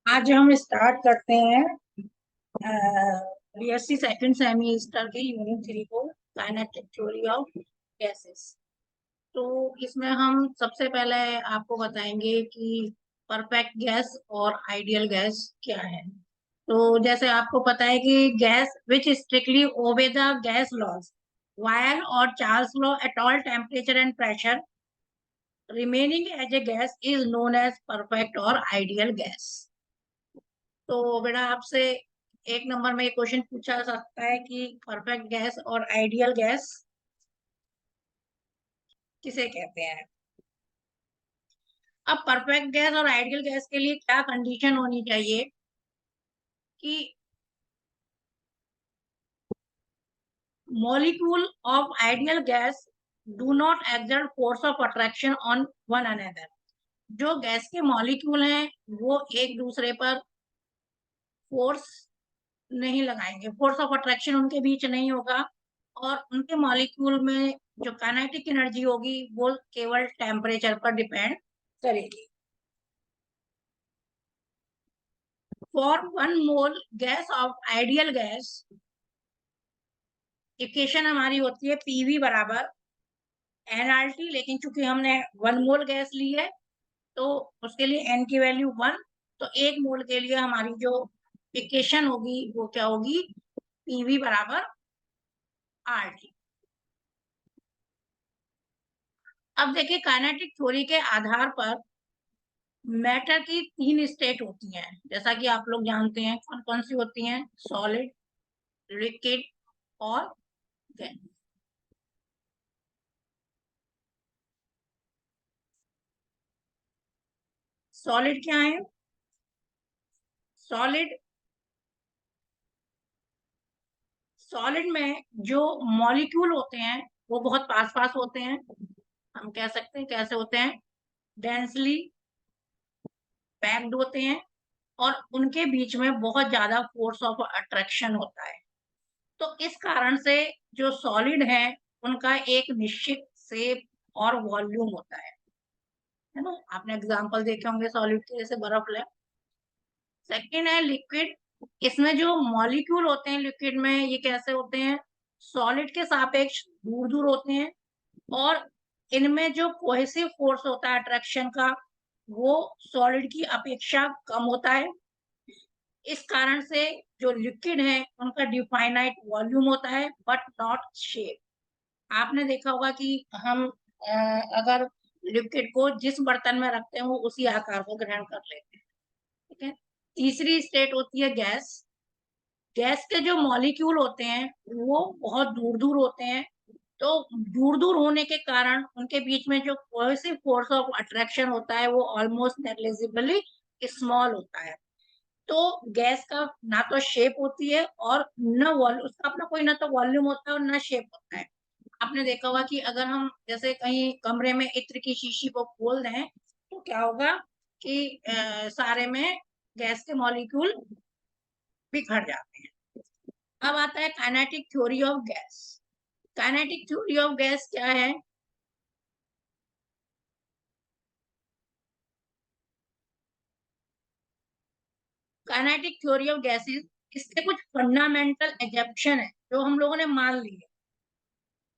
आज हम स्टार्ट करते हैं बीएससी सेकंड सेमेस्टर की यूनिट 3 को, काइनेटिक थ्योरी ऑफ गैसेस। तो इसमें हम सबसे पहले आपको बताएंगे कि परफेक्ट गैस और आइडियल गैस क्या है। तो जैसे आपको पता है कि gas which strictly obey the gas laws Boyle और Charles law at all temperature and pressure remaining as a gas is known as perfect और आइडियल गैस। तो बेटा आपसे एक नंबर में ये क्वेश्चन पूछा जा सकता है कि परफेक्ट गैस और आइडियल गैस किसे कहते हैं। अब परफेक्ट गैस और आइडियल गैस के लिए क्या कंडीशन होनी चाहिए कि molecule of ideal gas do not exert force of attraction on one another. जो गैस के मॉलिक्यूल हैं वो एक दूसरे पर फोर्स नहीं लगाएंगे, फोर्स ऑफ अट्रैक्शन उनके बीच नहीं होगा, और उनके मॉलिक्यूल में जो काइनेटिक एनर्जी होगी वो केवल टेम्परेचर पर डिपेंड करेगी। For one mole gas off ideal gas equation हमारी होती है पीवी बराबर एनआरटी, लेकिन चूंकि हमने वन मोल गैस ली है तो उसके लिए एन की वैल्यू 1, तो एक मोल के लिए हमारी जो इक्वेशन होगी वो क्या होगी, पीवी बराबर आरटी। अब देखिए काइनेटिक थ्योरी के आधार पर मैटर की 3 स्टेट होती हैं, जैसा कि आप लोग जानते हैं। कौन कौन सी होती हैं? सॉलिड, लिक्विड और गैस। सॉलिड क्या है? सॉलिड सॉलिड में जो मॉलिक्यूल होते हैं वो बहुत पास पास होते हैं। हम कह सकते हैं कैसे होते हैं, डेंसली पैक्ड होते हैं, और उनके बीच में बहुत ज्यादा फोर्स ऑफ अट्रैक्शन होता है। तो इस कारण से जो सॉलिड है उनका एक निश्चित शेप और वॉल्यूम होता है ना। आपने एग्जांपल देखे होंगे सॉलिड के, जैसे बर्फ है। सेकंड है लिक्विड। इसमें जो मॉलिक्यूल होते हैं लिक्विड में ये कैसे होते हैं, सॉलिड के सापेक्ष दूर दूर होते हैं, और इनमें जो कोहेसिव फोर्स होता है अट्रैक्शन का वो सॉलिड की अपेक्षा कम होता है। इस कारण से जो लिक्विड है उनका डिफाइनाइट वॉल्यूम होता है बट नॉट शेप। आपने देखा होगा कि हम अगर लिक्विड को जिस बर्तन में रखते हैं वो उसी आकार को ग्रहण कर लेते हैं। ठीक है। तीसरी स्टेट होती है गैस। गैस के जो मॉलिक्यूल होते हैं वो बहुत दूर दूर होते हैं, तो दूर दूर होने के कारण उनके बीच में जो कोहेसिव फोर्स ऑफ अट्रैक्शन होता है वो ऑलमोस्ट नेग्लिजिबली स्मॉल होता है। तो गैस का ना तो शेप होती है और न वॉल्यूम, उसका अपना कोई ना तो वॉल्यूम होता है और ना शेप होता है। आपने देखा होगा कि अगर हम जैसे कहीं कमरे में इत्र की शीशी को खोल दें तो क्या होगा कि सारे में गैस के मॉलिक्यूल बिखर जाते हैं। अब आता है kinetic theory of gas. Kinetic theory of gas क्या है? काइनेटिक थ्योरी ऑफ गैसेस, इसके कुछ फंडामेंटल एजम्पशन है जो हम लोगों ने मान ली है।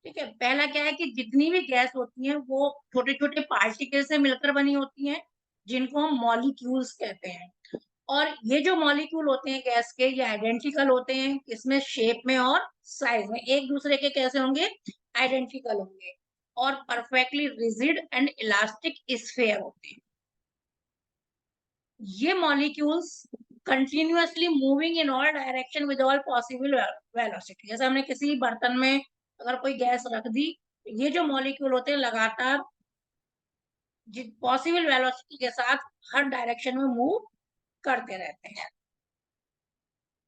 ठीक है। पहला क्या है कि जितनी भी गैस होती है वो छोटे छोटे पार्टिकल से मिलकर बनी होती हैं, जिनको हम मॉलिक्यूल्स कहते हैं। और ये जो मॉलिक्यूल होते हैं गैस के, ये आइडेंटिकल होते हैं, इसमें शेप में और साइज में एक दूसरे के कैसे होंगे, आइडेंटिकल होंगे, और perfectly rigid and elastic sphere होते हैं। ये molecules continuously moving in all direction with all possible velocity. जैसे हमने किसी बर्तन में अगर कोई गैस रख दी, ये जो मॉलिक्यूल होते हैं लगातार पॉसिबल वेलोसिटी के साथ हर डायरेक्शन में मूव करते रहते हैं।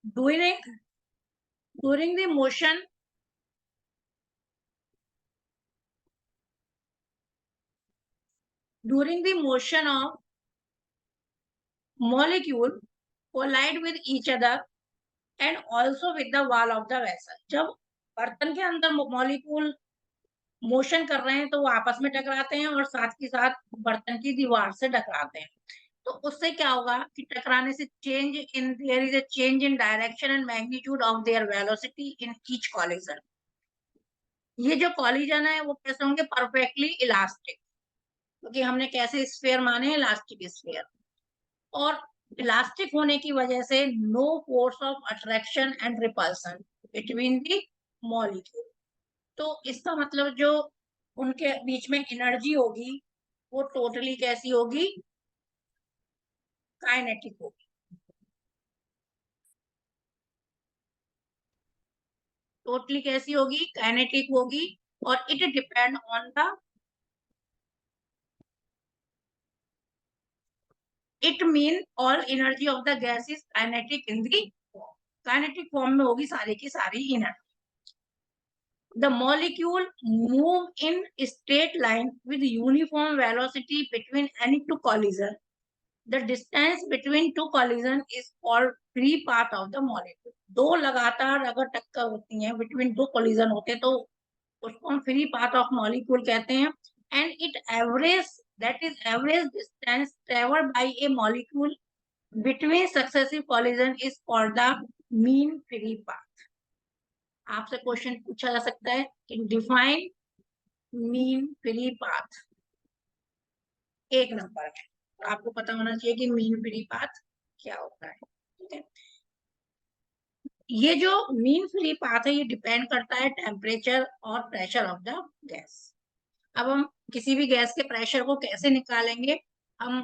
During during the motion during the motion of molecule collide with each other and also with the wall of the vessel। जब बर्तन के अंदर मॉलिक्यूल मोशन कर रहे हैं तो वो आपस में टकराते हैं और साथ ही साथ बर्तन की दीवार से टकराते हैं। तो उससे क्या होगा कि टकराने से there is a change in direction and magnitude of their velocity in each collision. ये जो कॉलिजन है वो कैसे होंगे? परफेक्टली इलास्टिक, क्योंकि हमने कैसे स्फीयर माने? Elastic sphere. और इलास्टिक होने की वजह से no force of attraction and repulsion between the molecule. तो इसका मतलब जो उनके बीच में एनर्जी होगी वो टोटली कैसी होगी? काइनेटिक होगी। टोटली कैसी होगी? काइनेटिक होगी। और it depend on the it mean all energy of the gas is kinetic in the form. Kinetic form में होगी सारी की सारी energy. The molecule move in straight line with uniform velocity between any two collision. The distance between two collision is called free path of the molecule. दो लगातार अगर टक्कर होती है, between दो collision होते हैं, तो उसको हम free path of molecule कहते हैं. And it average, that is average distance traveled by a molecule between successive collision is called the mean free path. आपसे क्वेश्चन पूछा जा सकता है कि डिफाइन मीन फ्री पाथ। एक नंबर है, आपको पता होना चाहिए कि मीन फ्री पाथ क्या होता है। ठीक है, ये जो मीन फ्री पाथ है ये डिपेंड करता है टेम्परेचर और प्रेशर ऑफ द गैस। अब हम किसी भी गैस के प्रेशर को कैसे निकालेंगे? हम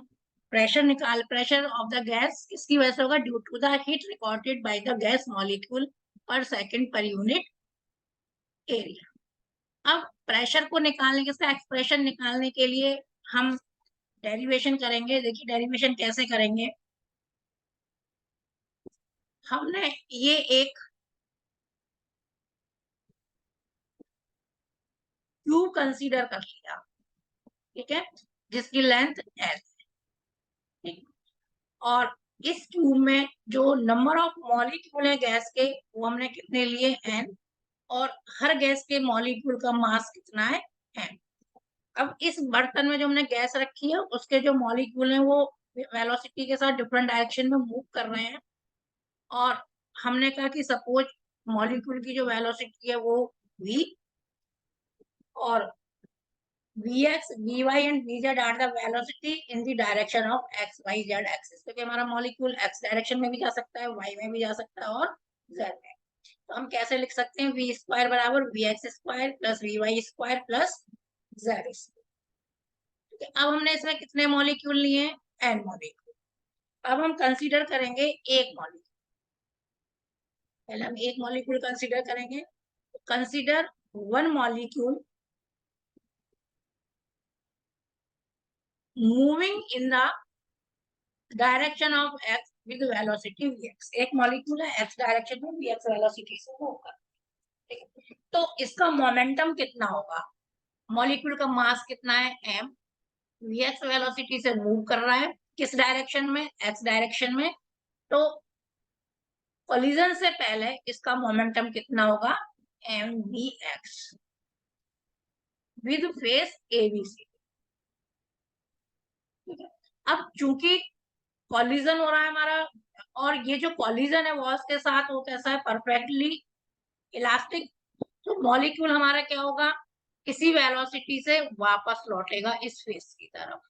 प्रेशर ऑफ द गैस किसकी वजह से होगा? Due to the heat recorded by the gas molecule per second per unit area. अब प्रेशर को निकालने के, इसका एक्सप्रेशन निकालने के लिए हम डेरिवेशन करेंगे। देखिए डेरिवेशन कैसे करेंगे? हमने ये एक क्यूब कंसीडर कर लिया, ठीक है, जिसकी लेंथ एस। ठीक, और इस क्यूब में जो नंबर ऑफ मॉलिक्यूल है गैस के वो हमने कितने लिए? एन। और हर गैस के मॉलिक्यूल का मास कितना है? एन। अब इस बर्तन में जो हमने गैस रखी है उसके जो मॉलिक्यूल हैं वो वेलोसिटी के साथ डिफरेंट डायरेक्शन में मूव कर रहे हैं। और हमने कहा कि सपोज मॉलिक्यूल की जो वेलोसिटी है वो v, और vx, vy and vz are the velocity in the direction of x y z axis. क्योंकि हमारा मॉलिक्यूल x डायरेक्शन में भी जा सकता है, y में भी जा सकता है और z में। तो हम कैसे लिख सकते हैं? v स्क्वायर बराबर vx square plus vy square plus z square. अब हमने इसमें कितने मॉलिक्यूल लिए? n molecule. अब हम कंसीडर करेंगे एक मॉलिक्यूल। पहले हम एक मॉलिक्यूल कंसीडर करेंगे। Consider one molecule moving in the direction of x with velocity vx। एक मॉलिक्यूल है x डायरेक्शन में vx वेलोसिटी से मूव कर, ठीक है। तो इसका मोमेंटम कितना होगा? मॉलिक्यूल का मास कितना है? m। vx वेलोसिटी से मूव कर रहा है किस डायरेक्शन में? x डायरेक्शन में। तो कोलिजन से पहले इसका मोमेंटम कितना होगा? mvx with face abc। अब चूंकि कॉलिजन हो रहा है हमारा, और ये जो कॉलिजन है वॉल्स के साथ वो कैसा है? Perfectly elastic. तो मॉलिक्यूल हमारा क्या होगा? किसी वेलोसिटी से वापस लौटेगा इस फेस की तरफ,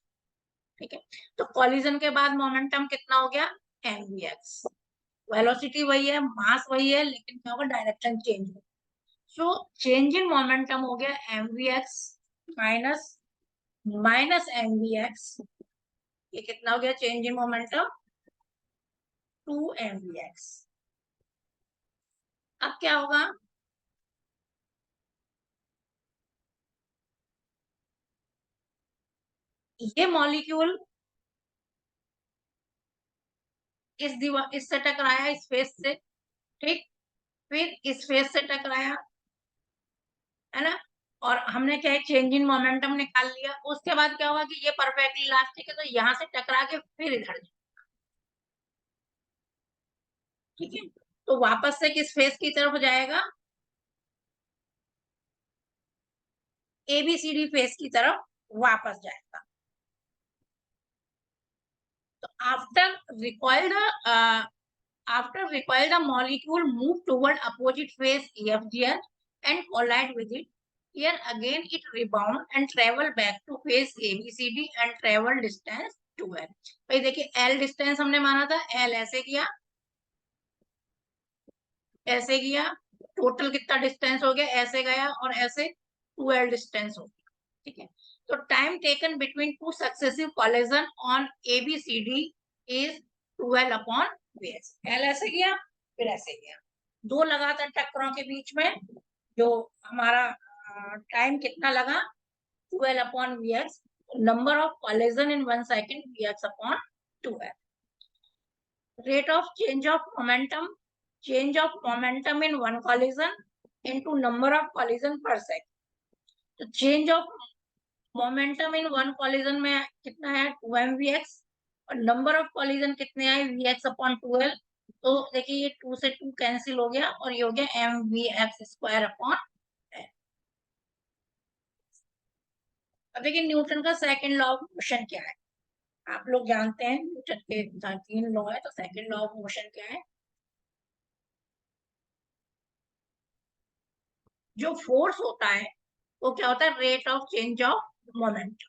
ठीक है। तो कॉलिजन के बाद मोमेंटम कितना हो गया? mvx। वेलोसिटी वही है, मास वही है, लेकिन क्या होगा? डायरेक्शन चेंज हो। सो चेंज इन मोमेंटम हो गया mvx माइनस माइनस mvx। ये कितना हो गया चेंज इन मोमेंटम? 2mvx। अब क्या होगा? ये मॉलिक्यूल इस दीवार इससे टकराया, इस फेस से, ठीक। फिर इस फेस से टकराया, है ना। और हमने क्या है? चेंज इन मोमेंटम निकाल लिया। उसके बाद क्या होगा कि ये परफेक्टली इलास्टिक है, तो यहाँ से टकरा के फिर इधर, ठीक है। तो वापस से किस फेस की तरफ जाएगा? एबीसीडी फेस की तरफ वापस जाएगा। तो after recoil the after recoil the molecule move toward opposite phase EFGH and collide with it. Here again it rebound and travel back to phase ABCD and travel distance 2L. भाई देखिए L distance हमने माना था, L ऐसे किया, total कितना distance हो गया, ऐसे गया और ऐसे 2L डिस्टेंस हो गया, ठीक है। तो time taken between two successive collision on ABCD is 2L upon VS। L ऐसे किया फिर ऐसे किया, दो लगातार टक्करों के बीच में जो हमारा टाइम कितना लगा, 2L upon VX, number of collision in 1 second VX upon 2L. Rate of change of momentum in one collision into number of collision per second. तो change of momentum in one collision में कितना है 2mvx और number of collision कितने आए vx upon 2l। तो देखिए ये 2 से 2 कैंसिल हो गया और ये हो गया mvx स्क्वायर अपॉन। अब देखिए न्यूटन का सेकंड लॉ ऑफ मोशन क्या है, आप लोग जानते हैं न्यूटन के 3 लॉ है, तो सेकंड लॉ ऑफ मोशन क्या है, जो फोर्स होता है वो क्या होता है, rate of change of moment.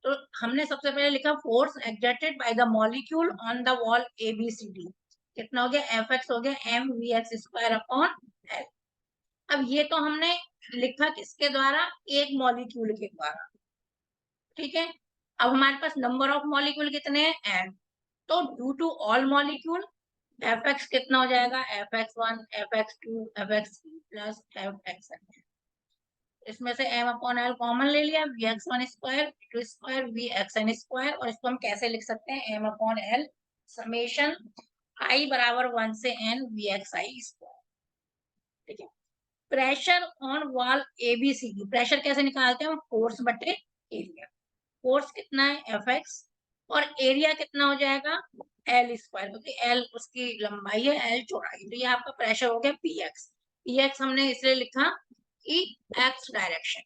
तो हमने सबसे पहले लिखा force exerted by the molecule on the wall ABCD, कितना हो गया Fx हो गया mvx स्क्वायर अपॉन L। अब ये तो हमने लिखा किसके द्वारा, एक मॉलिक्यूल के द्वारा, ठीक है। अब हमारे पास नंबर ऑफ मॉलिक्यूल कितने हैं m, तो due to all molecule Fx कितना हो जाएगा Fx1 Fx2 Fx3 plus Fxn। इसमें से m अपॉन एल कॉमन ले लिया, vx1 square v2 square vxn square, और इसको हम कैसे लिख सकते हैं m upon L summation i बराबर 1 से n vxi स्क्वायर, ठीक है। Pressure on wall ABCD, pressure कैसे निकालते हैं हम, फोर्स बटे एरिया। फोर्स कितना है Fx और एरिया कितना हो जाएगा L स्क्वायर, क्योंकि L उसकी लंबाई है, L चौड़ाई, तो ये आपका प्रेशर हो गया Px। Px हमने इसलिए लिखा कि x डायरेक्शन,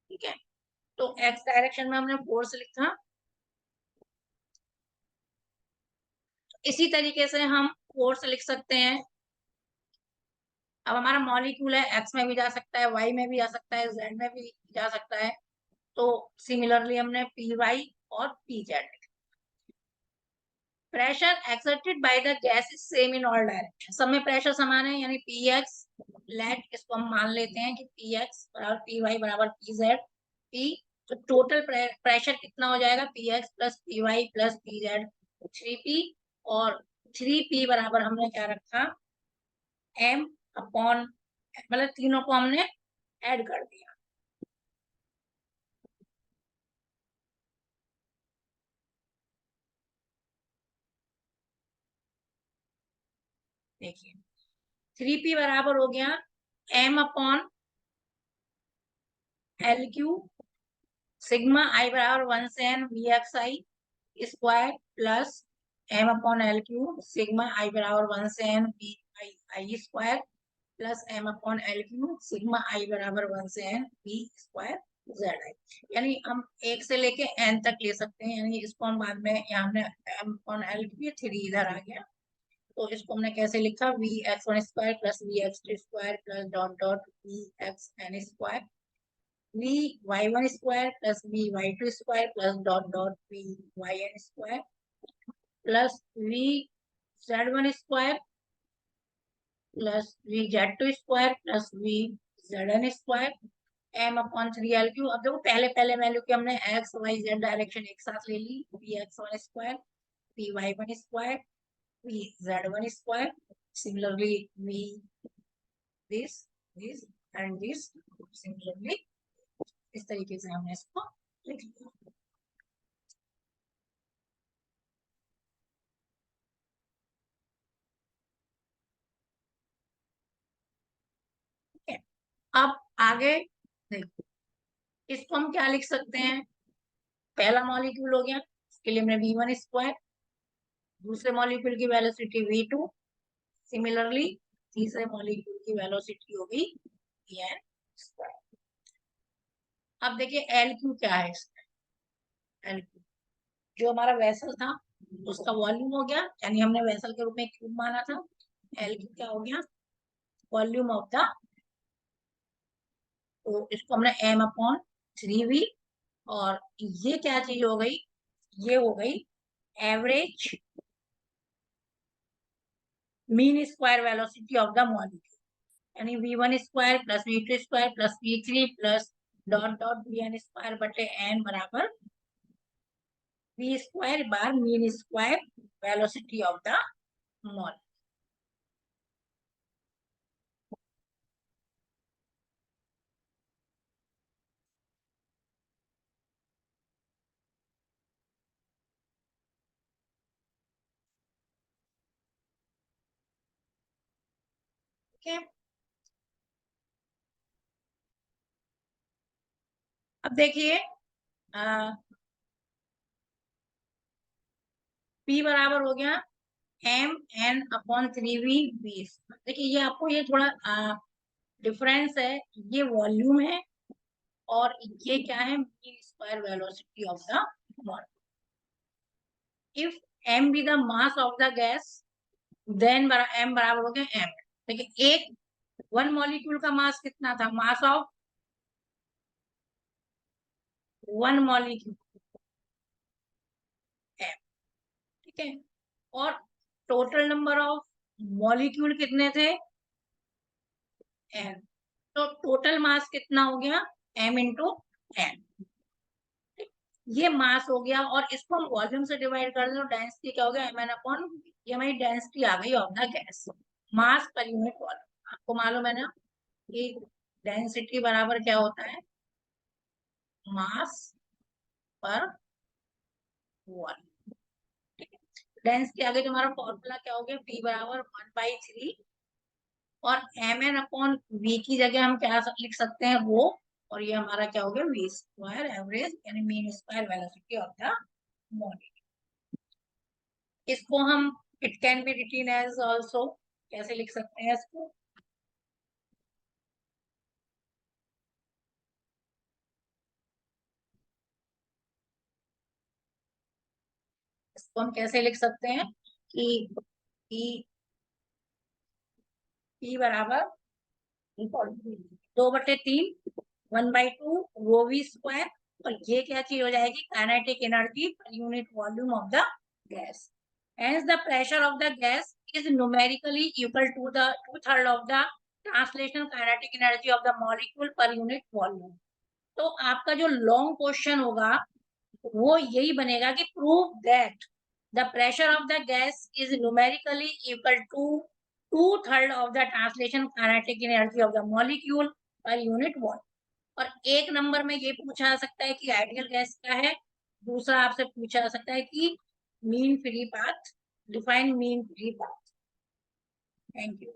ठीक है। तो x डायरेक्शन में हमने फोर्स लिखा, इसी तरीके से हम फोर्स लिख सकते हैं। अब हमारा मॉलिक्यूल है, x में भी जा सकता है, y में भी जा सकता है, z में भी जा सकता है, तो सिमिलरली हमने py और pz। Pressure exerted by the gas is same in all direction, सब में प्रेशर समान है, यानी px लेट, इसको हम मान लेते हैं कि px बराबर py बराबर pz p, तो टोटल प्रेशर कितना हो जाएगा px plus py plus pz 3p, और 3p बराबर हमने क्या रखा m अपॉन, मतलब तीनों को हमने ऐड कर दिया। देखिए 3p बराबर हो गया m upon L Q sigma i बराबर 1 से n vxi square plus m upon L Q sigma i बराबर 1 से n vi square plus m upon L Q sigma i बराबर 1 से n v स्क्वायर zi, यानी हम 1 से लेके n तक ले सकते हैं, यानी इसको हम बाद में यहाँ हमने m अपॉन एल क्यू 3 इधर आ गया, तो इसको हमने कैसे लिखा vx1 square plus vx2 square plus dot dot vxn square vy1 square plus vy2 square plus dot dot vyn square plus vz1 square plus vz2 square plus vzn square m upon 3l Q. अब देखो पहले पहले value की हमने x y z direction एक साथ ले ली, vx1 square vy1 square vz1 square, similarly v this and this, similarly इस तरीके से हमने इसको लिख लिया। अब आगे देखो, इसको हम क्या लिख सकते हैं, पहला मॉलिक्यूल हो गया, इसके लिए हमने v1 स्क्वायर, दूसरे मॉलिक्यूल की वेलोसिटी v2, सिमिलरली तीसरे मॉलिक्यूल की वेलोसिटी होगी vn स्क्वायर। अब देखिए एल क्यू क्या है इसमें, एल क्यू जो हमारा वेसल था उसका वॉल्यूम हो गया, यानी हमने वेसल के रूप में क्यूब माना था, एल क्यूब क्या हो गया, वॉल्यूम ऑफ द, तो इसको हमने m अपॉन 3v, और ये क्या चीज हो गई, ये हो गई average mean square velocity of the molecule, यानी v1 square plus v2 square plus v3 plus dot dot vn square बटे n बराबर v square bar mean square velocity of the molecule. ठीक है, अब देखिए P बराबर हो गया mn अपॉन 3v v। देखिए ये आपको ये थोड़ा डिफरेंस है, ये वॉल्यूम है और ये क्या है, mean square velocity of the molecule. If m be the mass of the gas then m बराबर हो गया m। देखिए एक वन मॉलिक्यूल का मास कितना था, mass of one molecule m, ठीक है, और टोटल नंबर ऑफ मॉलिक्यूल कितने थे n, तो टोटल मास कितना हो गया m इंटू n, ये मास हो गया, और इसको हम वॉल्यूम से डिवाइड कर दें तो डेंसिटी क्या हो गया mn अपॉन, ये हमारी डेंसिटी आ गई ऑफ द गैस, मास पर यूनिट वॉल्यूम। आपको मालूम है ना कि डेंसिटी बराबर क्या होता है, मास पर वॉल्यूम। ठीक है, डेंसिटी आगे जो हमारा फॉर्मूला क्या हो गया, P बराबर 1/3, और mn अपॉन v की जगह हम क्या लिख सकते हैं वो, और ये हमारा क्या हो गया v स्क्वायर एवरेज यानी mean square velocity of the molecule. इसको हम, it can be written as also, कैसे लिख सकते हैं इसको, इसको हम कैसे लिख सकते हैं कि P, P बराबर 2/3 1/2 रो वी स्क्वायर, और ये क्या चीज हो जाएगी, काइनेटिक एनर्जी पर unit volume of the gas. Hence the pressure of the gas is numerically equal to the 2/3 of the translation kinetic energy of the molecule per unit volume। तो आपका जो लॉन्ग क्वेश्चन होगा वो यही बनेगा कि prove that the pressure of the gas is numerically equal to 2/3 of the translation kinetic energy of the molecule per unit volume. और एक नंबर में ये पूछा जा सकता है कि आइडियल गैस क्या है, दूसरा आपसे पूछा जा सकता है कि mean free path, define mean free path. Thank you.